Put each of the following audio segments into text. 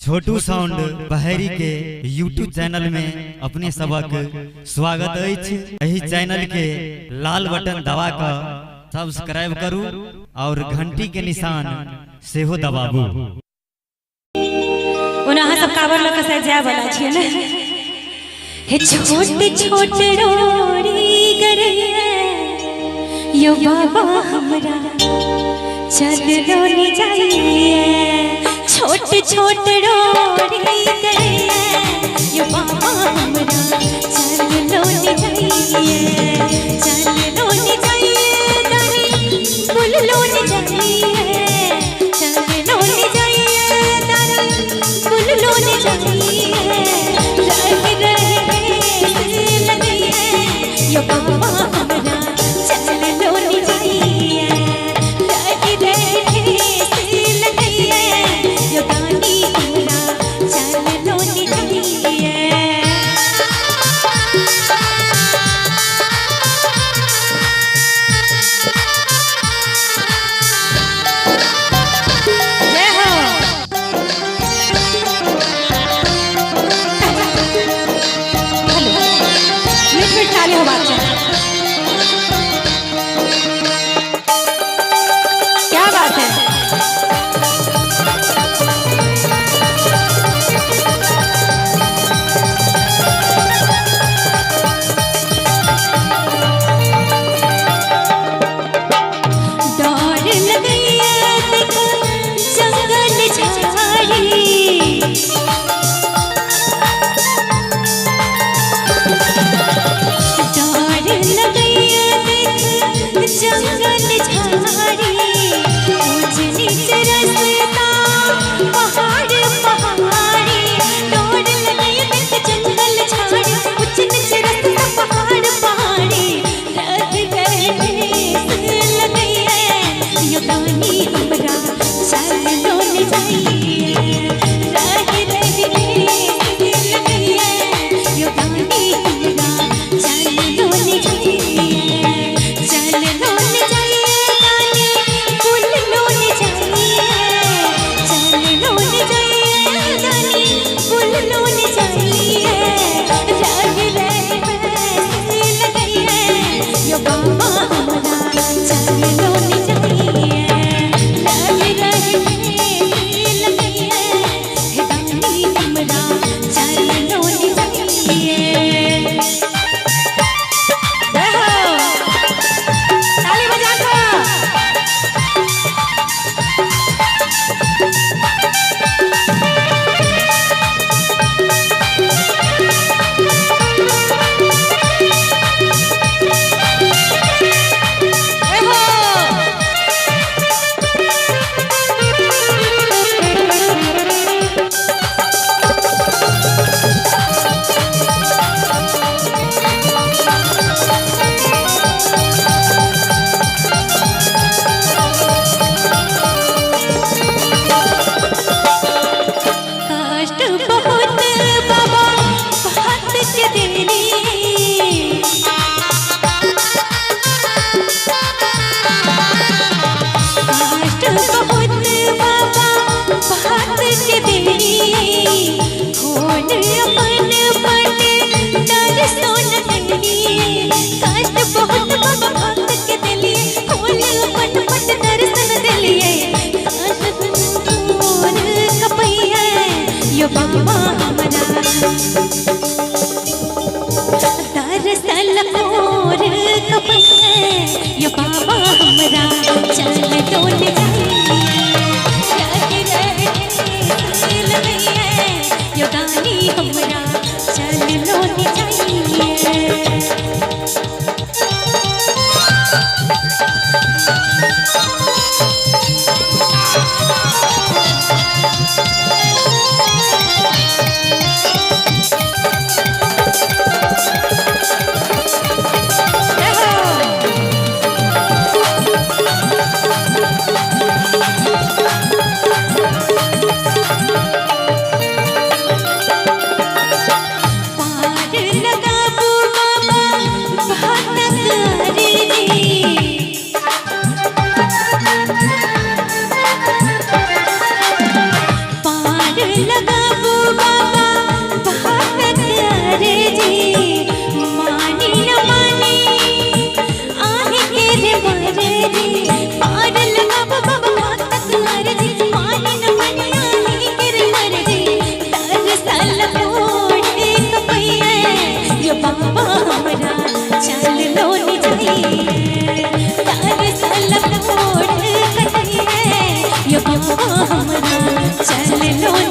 छोटू sound बहरी के YouTube channel में अपने सबक स्वागत अछि। यही चैनल के लाल बटन दबा कर सब्सक्राइब करू और घंटी के निशान से हो दबाबू। ओना सब कावर लग से जाय वाला छियै ने। हे छोटे छोटे डोरी गरैया यो बाबा हमरा चल लो नि जाइए। छोटे छोटे डोरी गरैया यो बाबा हमरा चल लो नि जाइए। चल लो नि जाइए दानी बुल लो नि जाइए। चल लो नि जाइए दानी बुल लो नि जाइए। लग रहे लगी है यो बाबा हमरा चल लो नि जाइए। लग रहे लगी है यो दानी हमरा चल लो नि जाइए। हो बात क्या बात है। डर लगी जंगल झाड़ी जंगल झाड़ी ऊंच नीच रास्ता पहाड़ पहाड़ी। डोर लगी देख जंगल झाड़ी ऊंच नीच रास्ता पहाड़ पहाड़ी। लग गए लगी है यो दानी हमरा चल लो नि जाइए। लग रही लगी है यो दानी हमरा चल लो नि जाइए। चल लो नि जाइए दानी बुल लो नि जाइए। चल लो नि जाइए दानी बुल लो नि जाइए। लग रहे लगी है यो बाबा हमरा चल लो नि जाइए। लग रहे लगी है दानी हमरा चल लो नि जाइए। ताली बजा कर कष्ट बहुत बाबा बात के देनी। कष्ट बहुत बाबा बात के देनी। खोल अपन पट डर सोन देनी। कष्ट बहुत बाबा बात के देलिए। खोल अपन पट दर्शन देलिए। कपैया यो बाबा हमरा दरअसल और कपैया यो बाबा हमरा चल लो नि जाइए। लगी है यो दानी हमरा चल लो नि जाइए।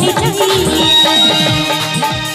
जाई